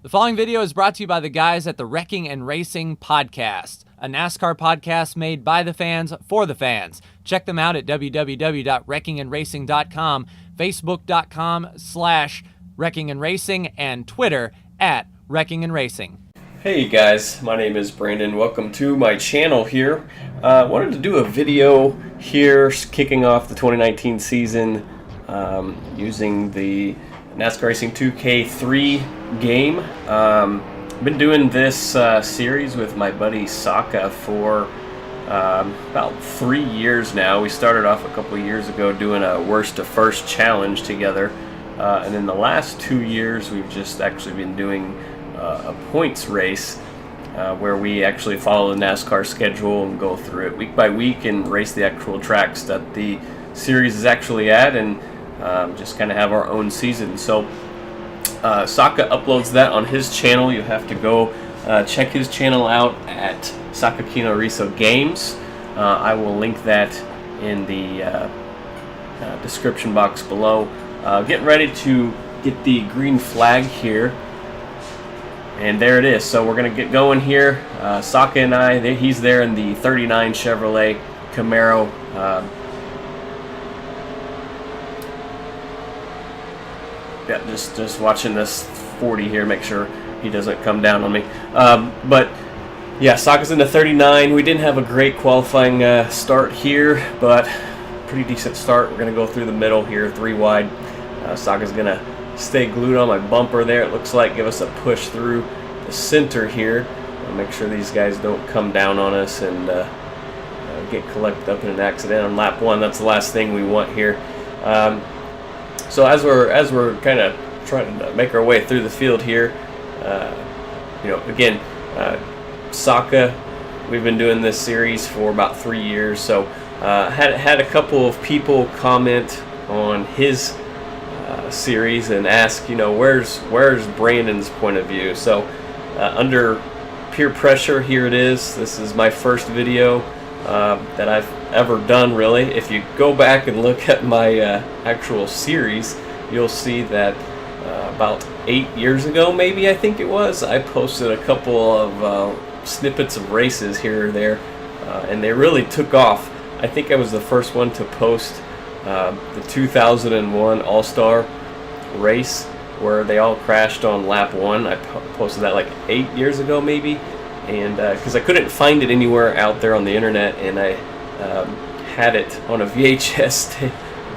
The following video is brought to you by the guys at the Wrecking and Racing Podcast, a NASCAR podcast made by the fans for the fans. Check them out at www.wreckingandracing.com, facebook.com/wreckingandracing, and Twitter at Wrecking and Racing. Hey guys, my name is Brandon. Welcome to my channel here. I wanted to do a video here kicking off the 2019 season using the NASCAR Racing 2K3 game. I've been doing this series with my buddy Saka for about 3 years now. We started off a couple of years ago doing a worst to first challenge together, and in the last 2 years we've just actually been doing a points race where we actually follow the NASCAR schedule and go through it week by week and race the actual tracks that the series is actually at, and just kind of have our own season. So Saka uploads that on his channel. You have to go check his channel out at Sakakino Riso Games. I will link that in the description box below. Getting ready to get the green flag here, and there it is. So we're going to get going here. Saka and I, he's there in the 39 Chevrolet Camaro. Yeah, just watching this 40 here, make sure he doesn't come down on me. But yeah, Saka's in the 39. We didn't have a great qualifying start here, but pretty decent start. We're going to go through the middle here, 3 wide. Saka's going to stay glued on my bumper there, it looks like, give us a push through the center here. I'll make sure these guys don't come down on us and get collected up in an accident on lap 1. That's the last thing we want here. So as we're kind of trying to make our way through the field here, again, Saka, we've been doing this series for about 3 years. So had a couple of people comment on his series and ask, where's Brandon's point of view? So under peer pressure, here it is. This is my first video that I've ever done, really. If you go back and look at my actual series, you'll see that about 8 years ago, maybe, I think it was, I posted a couple of snippets of races here or there, and they really took off. I think I was the first one to post the 2001 All-Star race where they all crashed on lap 1. I posted that like 8 years ago, maybe, and because I couldn't find it anywhere out there on the internet, and I had it on a VHS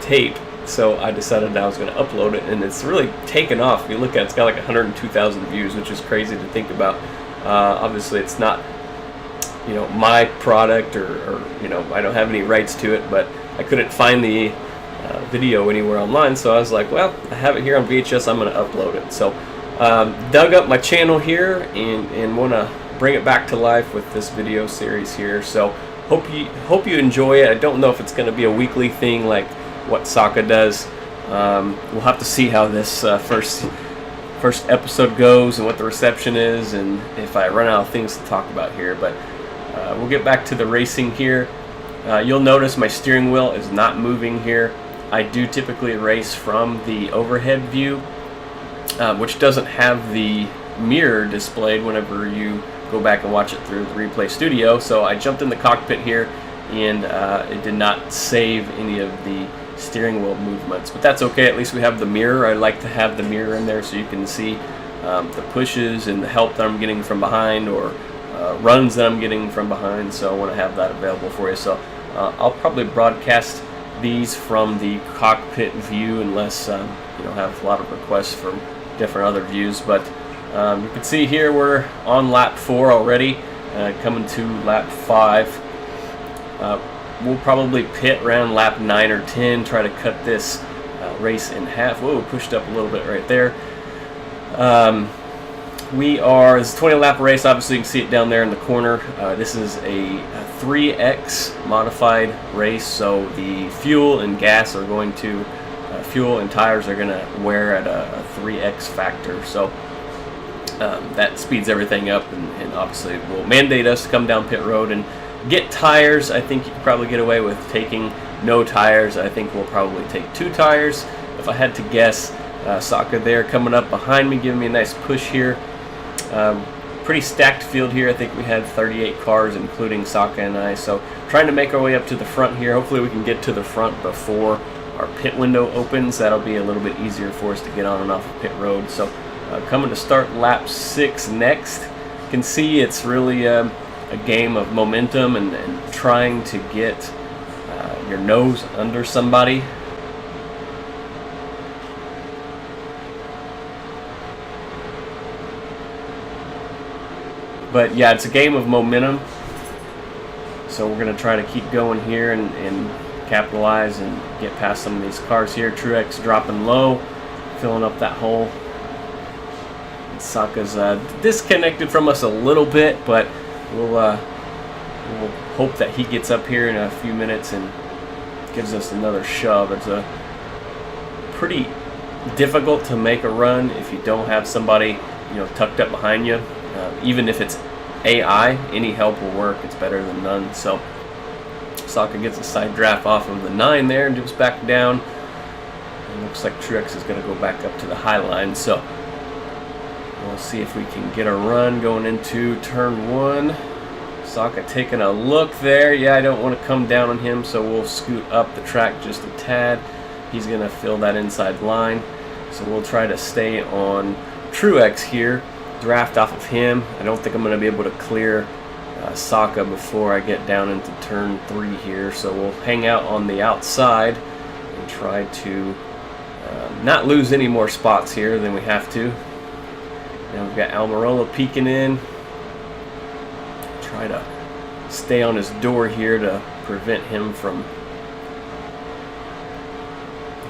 tape, so I decided I was going to upload it, and it's really taken off. If you look at it, it's got like 102,000 views, which is crazy to think about. Obviously, it's not, my product, or I don't have any rights to it, but I couldn't find the video anywhere online, so I was like, well, I have it here on VHS, I'm going to upload it. So dug up my channel here and want to bring it back to life with this video series here. So hope you enjoy it. I don't know if it's going to be a weekly thing like what Saka does. We'll have to see how this first episode goes and what the reception is, and if I run out of things to talk about here. But we'll get back to the racing here. You'll notice my steering wheel is not moving here. I do typically race from the overhead view, which doesn't have the mirror displayed whenever you go back and watch it through the replay studio. So I jumped in the cockpit here, and it did not save any of the steering wheel movements, but that's okay. At least we have the mirror. I like to have the mirror in there so you can see the pushes and the help that I'm getting from behind, or runs that I'm getting from behind. So I want to have that available for you. So I'll probably broadcast these from the cockpit view unless have a lot of requests from different other views. But you can see here we're on lap 4 already, coming to lap 5. We'll probably pit around lap 9 or 10, try to cut this race in half. Whoa, pushed up a little bit right there. It's a 20 lap race. Obviously you can see it down there in the corner. This is a 3X modified race, so the fuel and gas are going to, fuel and tires are going to wear at a 3X factor. So that speeds everything up, and obviously will mandate us to come down pit road and get tires. I think you could probably get away with taking no tires. I think we'll probably take 2 tires. If I had to guess, Saka there coming up behind me, giving me a nice push here. Pretty stacked field here. I think we had 38 cars, including Saka and I. So trying to make our way up to the front here. Hopefully we can get to the front before our pit window opens. That'll be a little bit easier for us to get on and off of pit road. So coming to start lap 6 next. You can see it's really a game of momentum and trying to get your nose under somebody. But yeah, it's a game of momentum. So we're going to try to keep going here and capitalize and get past some of these cars here. Truex dropping low, filling up that hole. And Saka's disconnected from us a little bit, but we'll hope that he gets up here in a few minutes and gives us another shove. It's a pretty difficult to make a run if you don't have somebody, tucked up behind you. Even if it's AI, any help will work. It's better than none. So Saka gets a side draft off of the 9 there and dips back down. And looks like Truex is going to go back up to the high line. So we'll see if we can get a run going into turn 1. Saka taking a look there. Yeah, I don't want to come down on him, so we'll scoot up the track just a tad. He's going to fill that inside line. So we'll try to stay on Truex here. Draft off of him. I don't think I'm going to be able to clear Saka before I get down into turn 3 here, so we'll hang out on the outside and try to not lose any more spots here than we have to. Now we've got Almirola peeking in. Try to stay on his door here to prevent him from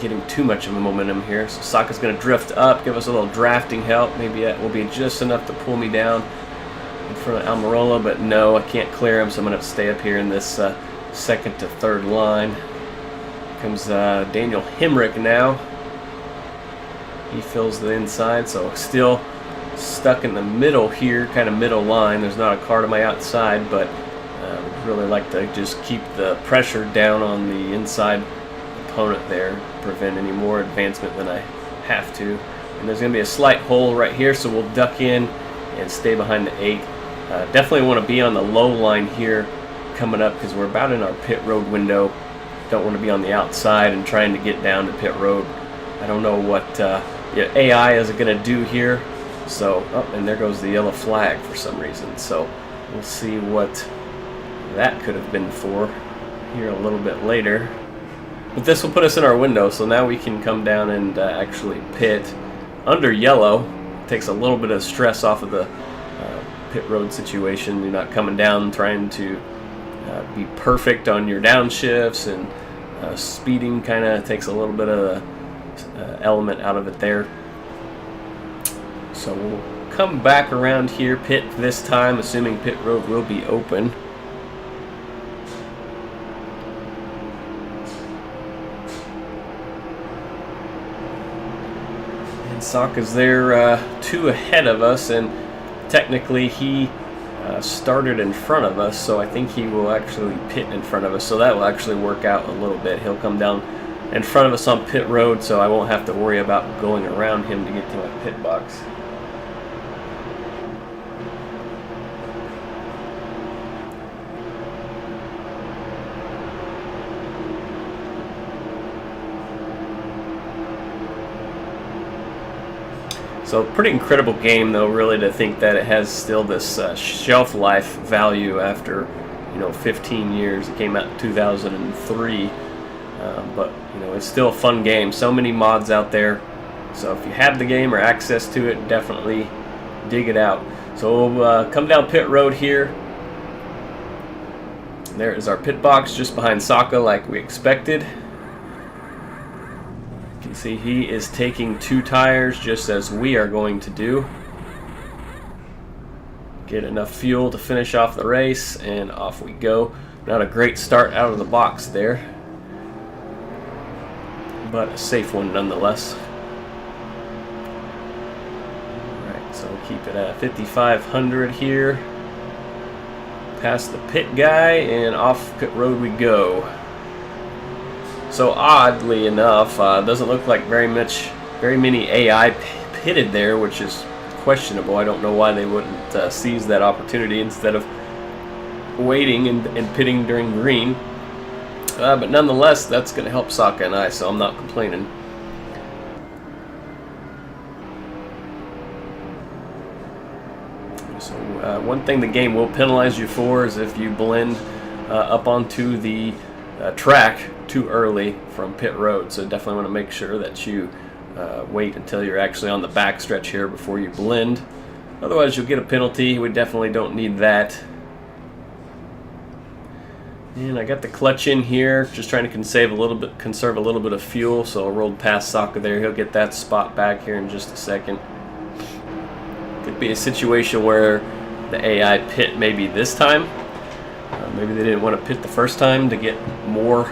getting too much of a momentum here. So Saka's going to drift up, give us a little drafting help. Maybe that will be just enough to pull me down in front of Almirola, but no, I can't clear him, so I'm going to have to stay up here in this second to third line. Comes Daniel Hemrick now. He fills the inside, so still stuck in the middle here, kind of middle line. There's not a car to my outside, but really like to just keep the pressure down on the inside opponent there, prevent any more advancement than I have to. And there's going to be a slight hole right here, so we'll duck in and stay behind the 8. Definitely want to be on the low line here coming up because we're about in our pit road window. Don't want to be on the outside and trying to get down to pit road. I don't know what AI is going to do here. So, and there goes the yellow flag for some reason. So we'll see what that could have been for here a little bit later. But this will put us in our window, so now we can come down and actually pit under yellow. Takes a little bit of stress off of the pit road situation. You're not coming down trying to be perfect on your downshifts, and speeding kind of takes a little bit of the element out of it there. So we'll come back around here, pit this time, assuming pit road will be open. Saka's there 2 ahead of us, and technically he started in front of us, so I think he will actually pit in front of us, so that will actually work out a little bit. He'll come down in front of us on pit road, so I won't have to worry about going around him to get to my pit box. So pretty incredible game, though, really, to think that it has still this shelf life value after 15 years. It came out in 2003, but it's still a fun game. So many mods out there. So if you have the game or access to it, definitely dig it out. So we'll come down pit road here. There is our pit box just behind Saka, like we expected. You can see he is taking 2 tires, just as we are going to do. Get enough fuel to finish off the race, and off we go. Not a great start out of the box there, but a safe one nonetheless. Alright, so we'll keep it at 5,500 here. Past the pit guy, and off pit road we go. So oddly enough, doesn't look like very much very many AI pitted there, which is questionable. I don't know why they wouldn't seize that opportunity instead of waiting and pitting during green. But nonetheless, that's going to help Saka and I, so I'm not complaining. So one thing the game will penalize you for is if you blend up onto the track too early from pit road. So definitely want to make sure that you wait until you're actually on the back stretch here before you blend. Otherwise, you'll get a penalty. We definitely don't need that. And I got the clutch in here, just trying to conserve a little bit of fuel. So I rolled past Saka there. He'll get that spot back here in just a second. Could be a situation where the AI pit maybe this time. Maybe they didn't want to pit the first time to get more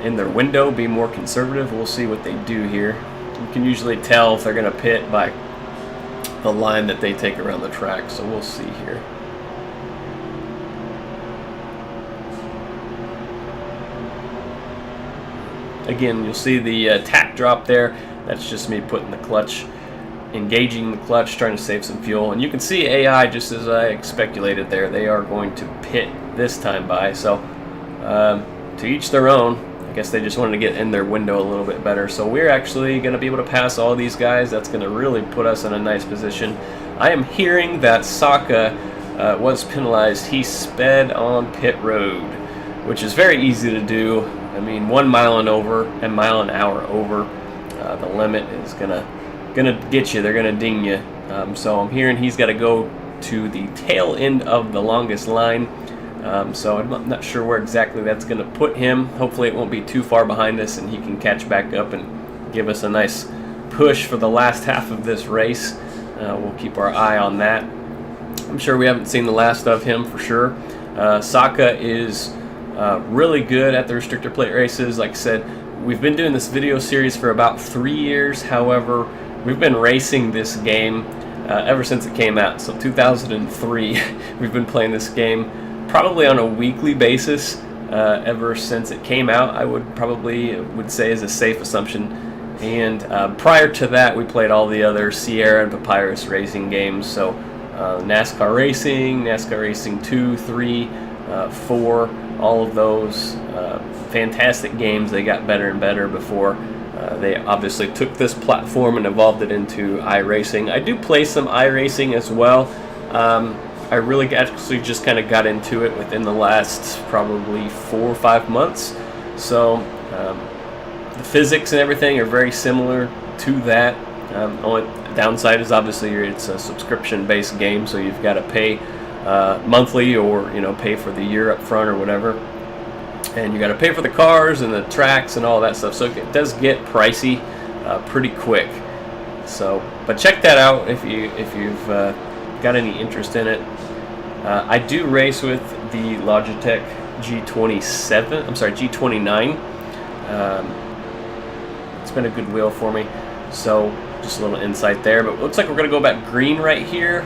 in their window, be more conservative. We'll see what they do here. You can usually tell if they're going to pit by the line that they take around the track. So we'll see here. Again, you'll see the tack drop there. That's just me putting the clutch, engaging the clutch, trying to save some fuel. And you can see AI, just as I speculated there, they are going to pit this time by. So to each their own. I guess they just wanted to get in their window a little bit better. So we're actually going to be able to pass all these guys. That's going to really put us in a nice position. I am hearing that Saka was penalized. He sped on pit road, which is very easy to do. I mean, 1 mile and an hour over the limit is gonna get you. They're gonna ding you. So I'm hearing he's got to go to the tail end of the longest line. So I'm not sure where exactly that's gonna put him. Hopefully it won't be too far behind us, and he can catch back up and give us a nice push for the last half of this race. We'll keep our eye on that. I'm sure we haven't seen the last of him for sure. Saka is really good at the restrictor plate races. Like I said, we've been doing this video series for about 3 years. However, we've been racing this game ever since it came out. So 2003, we've been playing this game probably on a weekly basis ever since it came out. I would say is a safe assumption. And prior to that, we played all the other Sierra and Papyrus racing games. So NASCAR Racing 2, 3, 4, all of those fantastic games. They got better and better before they obviously took this platform and evolved it into iRacing. I do play some iRacing as well. I really actually just kind of got into it within the last probably 4 or 5 months. So the physics and everything are very similar to that. Only downside is obviously it's a subscription-based game, so you've got to pay monthly, or pay for the year up front or whatever, and you got to pay for the cars and the tracks and all that stuff. So it does get pricey pretty quick. So, but check that out if you've got any interest in it. I do race with the Logitech G29. It's been a good wheel for me. So just a little insight there. But it looks like we're going to go back green right here.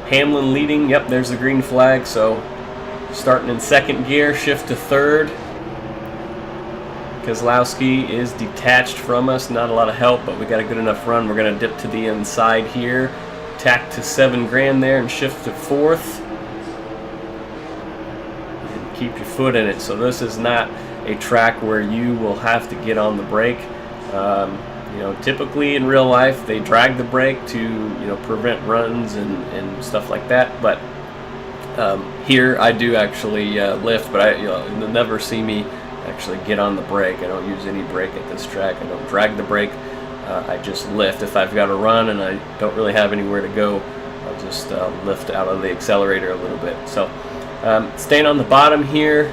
Hamlin leading. Yep, there's the green flag. So starting in second gear, shift to third. Keselowski is detached from us. Not a lot of help, but we got a good enough run. We're going to dip to the inside here. Tack to 7 grand there and shift to fourth. And keep your foot in it. So this is not a track where you will have to get on the brake. Typically in real life they drag the brake to prevent runs and stuff like that. But here I do actually lift, but you'll never see me actually get on the brake. I don't use any brake at this track. I don't drag the brake. I just lift. If I've got to run and I don't really have anywhere to go, I'll just lift out of the accelerator a little bit. So staying on the bottom here,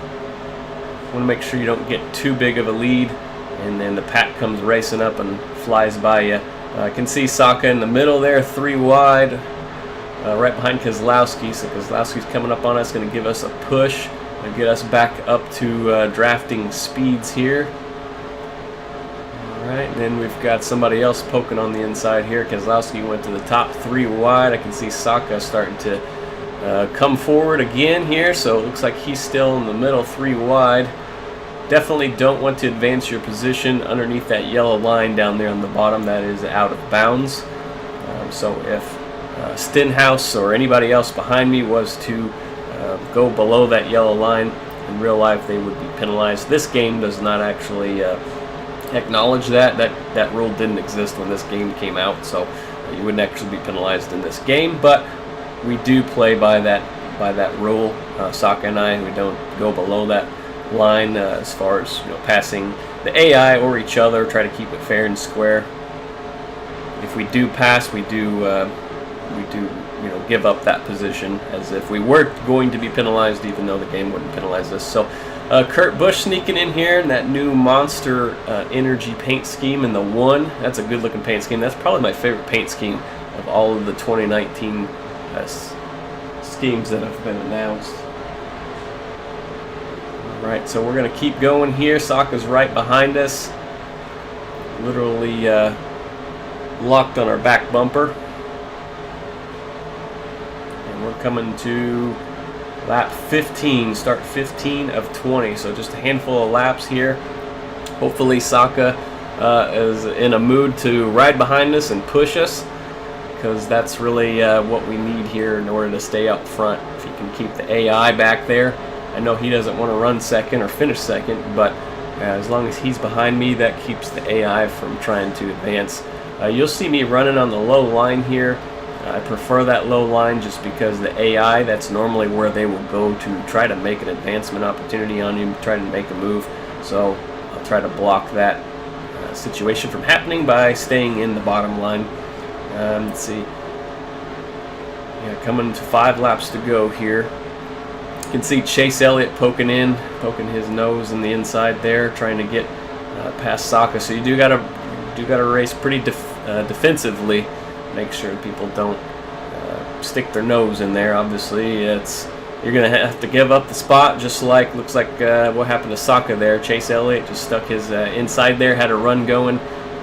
want to make sure you don't get too big of a lead, and then the pack comes racing up and flies by you. I can see Saka in the middle there, 3 wide, right behind Keselowski. So Keselowski's coming up on us, going to give us a push and get us back up to drafting speeds here. Alright, and then we've got somebody else poking on the inside here. Keselowski went to the top, 3 wide. I can see Saka starting to come forward again here, so it looks like he's still in the middle, 3 wide. definitely don't want to advance your position underneath that yellow line down there on the bottom. That is out of bounds. So if Stenhouse or anybody else behind me was to go below that yellow line, in real life they would be penalized. This game does not actually acknowledge that. That rule didn't exist when this game came out, so you wouldn't actually be penalized in this game. But we do play by that rule. Sokka and I, we don't go below that line as far as passing the AI or each other. Try to keep it fair and square. If we do pass, we do give up that position as if we were going to be penalized, even though the game wouldn't penalize us. So Kurt Busch sneaking in here in that new Monster Energy paint scheme in the 1. That's a good looking paint scheme. That's probably my favorite paint scheme of all of the 2019 schemes that have been announced. Alright, so we're going to keep going here. Sokka's right behind us, literally locked on our back bumper. And we're coming to lap 15, start 15 of 20, so just a handful of laps here. Hopefully Sokka is in a mood to ride behind us and push us, because that's really what we need here in order to stay up front. If he can keep the AI back there. I know he doesn't want to run second or finish second, but as long as he's behind me, that keeps the AI from trying to advance. You'll see me running on the low line here. I prefer that low line just because the AI, that's normally where they will go to try to make an advancement opportunity on you, try to make a move. So I'll try to block that situation from happening by staying in the bottom line. Let's see. Yeah, coming to 5 laps to go here. You can see Chase Elliott poking his nose in the inside there, trying to get past Sokka. So you do gotta race pretty defensively. Make sure people don't stick their nose in there. Obviously, you're gonna have to give up the spot, just like looks like what happened to Sokka there. Chase Elliott just stuck his inside there, had a run going.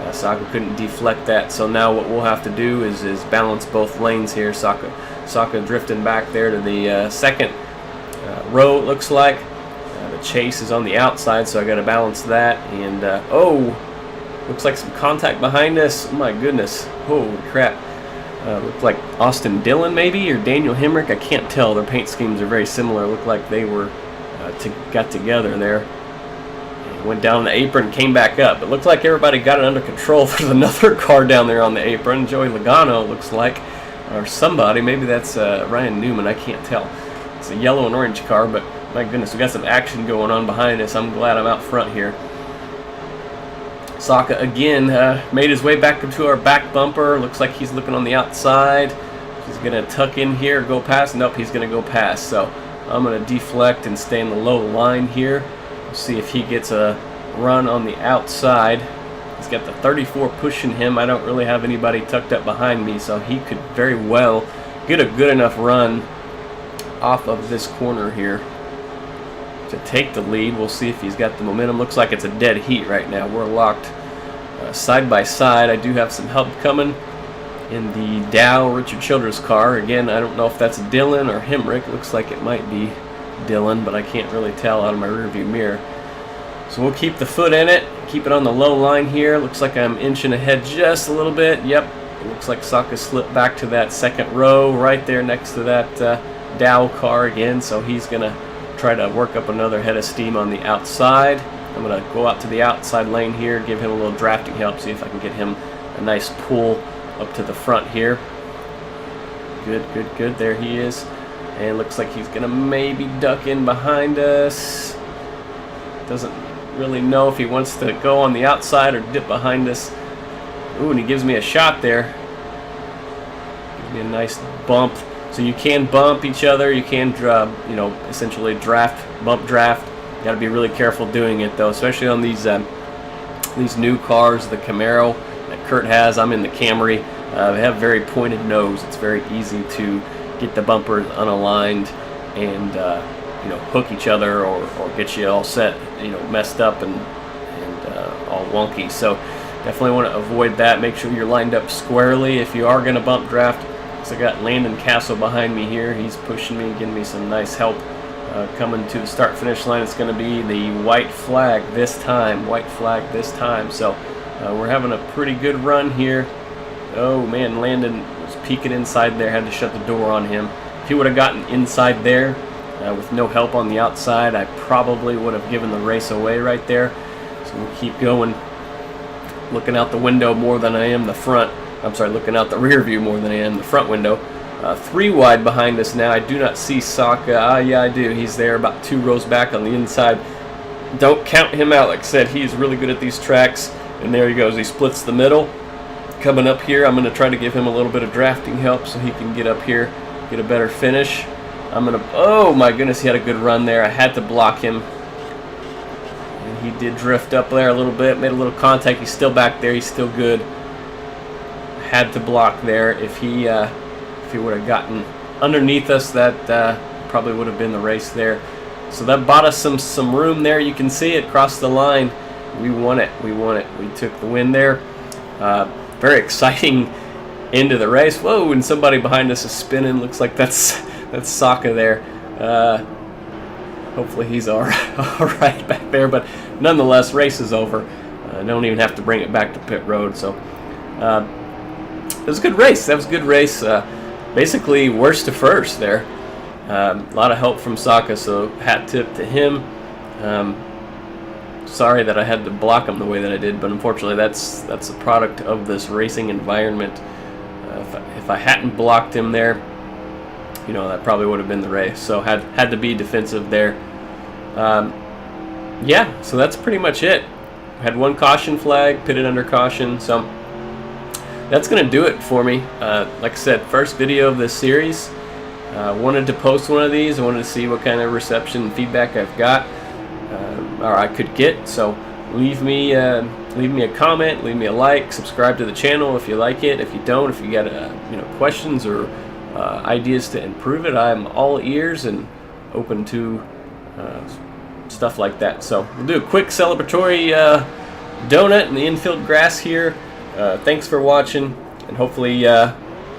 Sokka couldn't deflect that. So now what we'll have to do is balance both lanes here. Sokka drifting back there to the second row, it looks like. The Chase is on the outside, so I got to balance that. And looks like some contact behind us. Oh my goodness, holy crap. Looked like Austin Dillon maybe, or Daniel Hemrick. I can't tell. Their paint schemes are very similar. Looked like they were got together there. Went down the apron, came back up. It looked like everybody got it under control. There's another car down there on the apron. Joey Logano looks like, or somebody. Maybe that's Ryan Newman. I can't tell. It's a yellow and orange car, but my goodness, we got some action going on behind us. I'm glad I'm out front here. Sokka again made his way back into our back bumper. Looks like he's looking on the outside. He's going to tuck in here, go past. Nope, he's going to go past. So I'm going to deflect and stay in the low line here. We'll see if he gets a run on the outside. He's got the 34 pushing him. I don't really have anybody tucked up behind me, so he could very well get a good enough run off of this corner here to take the lead. We'll see if he's got the momentum. Looks like it's a dead heat right now. We're locked side by side. I do have some help coming in the Dow Richard Childress car. Again, I don't know if that's Dillon or Hemrick. Looks like it might be Dillon, but I can't really tell out of my rearview mirror. So we'll keep the foot in it, keep it on the low line here. Looks like I'm inching ahead just a little bit. Yep, it looks like Sokka slipped back to that second row right there next to that Dow car again, so he's going to try to work up another head of steam on the outside. I'm going to go out to the outside lane here, give him a little drafting help, see if I can get him a nice pull up to the front here. Good. There he is. And looks like he's going to maybe duck in behind us. Doesn't really know if he wants to go on the outside or dip behind us. Ooh, and he gives me a shot there. Gives me a nice bump. So you can bump each other. You can, essentially bump draft. You got to be really careful doing it though, especially on these new cars, the Camaro that Kurt has. I'm in the Camry. They have very pointed nose. It's very easy to get the bumpers unaligned and hook each other or get you all set, messed up and all wonky. So definitely want to avoid that. Make sure you're lined up squarely if you are going to bump draft. So I got Landon Castle behind me here. He's pushing me, giving me some nice help coming to the start-finish line. It's going to be the white flag this time. White flag this time. So we're having a pretty good run here. Oh man, Landon was peeking inside there. Had to shut the door on him. If he would have gotten inside there with no help on the outside, I probably would have given the race away right there. So we'll keep going. Looking out the window more than I am the front. I'm sorry, looking out the rear view more than I am the front window. 3 wide behind us now. I do not see Saka. Yeah, I do. He's there about 2 rows back on the inside. Don't count him out. Like I said, he's really good at these tracks. And there he goes. He splits the middle. Coming up here, I'm going to try to give him a little bit of drafting help so he can get up here, get a better finish. Oh my goodness, he had a good run there. I had to block him. And he did drift up there a little bit, made a little contact. He's still back there. He's still good. Had to block there. If he would have gotten underneath us, that probably would have been the race there. So that bought us some room there. You can see it cross the line. We won it. We won it. We took the win there. Very exciting into the race. Whoa, and somebody behind us is spinning. Looks like that's Saka there. Hopefully he's all right back there. But nonetheless, race is over. Don't even have to bring it back to pit road. So it was a good race. That was a good race. Basically, worst to first there. A lot of help from Saka, so hat tip to him. Sorry that I had to block him the way that I did, but unfortunately that's a product of this racing environment. If I hadn't blocked him there, you know, that probably would have been the race. So had to be defensive there. Yeah, so that's pretty much it. Had 1 caution flag, pitted under caution, so that's going to do it for me. Like I said, first video of this series. Wanted to post one of these. I wanted to see what kind of reception and feedback I've got, or I could get. So leave me a comment, leave me a like, subscribe to the channel if you like it. If you don't, if you got questions or ideas to improve it, I'm all ears and open to stuff like that. So we'll do a quick celebratory donut in the infield grass here. Thanks for watching, and hopefully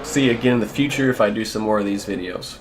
see you again in the future if I do some more of these videos.